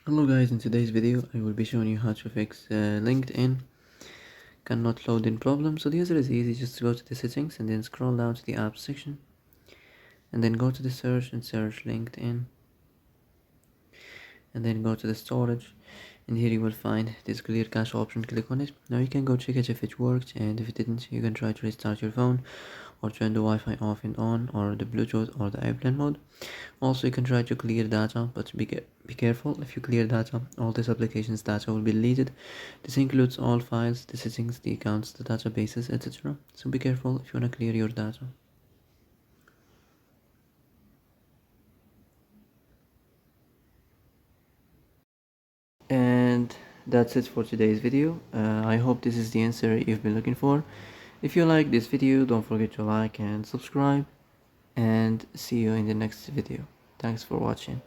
Hello guys, in today's video I will be showing you how to fix LinkedIn cannot load in problem. So the answer is easy, just go to the settings and then scroll down to the apps section and then go to the search and search LinkedIn and then go to the storage, and here you will find this clear cache option. Click on it. Now you can go check it if it worked, and if it didn't you can try to restart your phone or turn the Wi-Fi off and on, or the Bluetooth or the airplane mode. Also you can try to clear data, but be careful. If you clear data, all this application's data will be deleted. This includes all files, the settings, the accounts, the databases, etc. So be careful if you want to clear your data. And that's it for today's video. I hope this is the answer you've been looking for. If you like this video, don't forget to like and subscribe, and see you in the next video. Thanks for watching.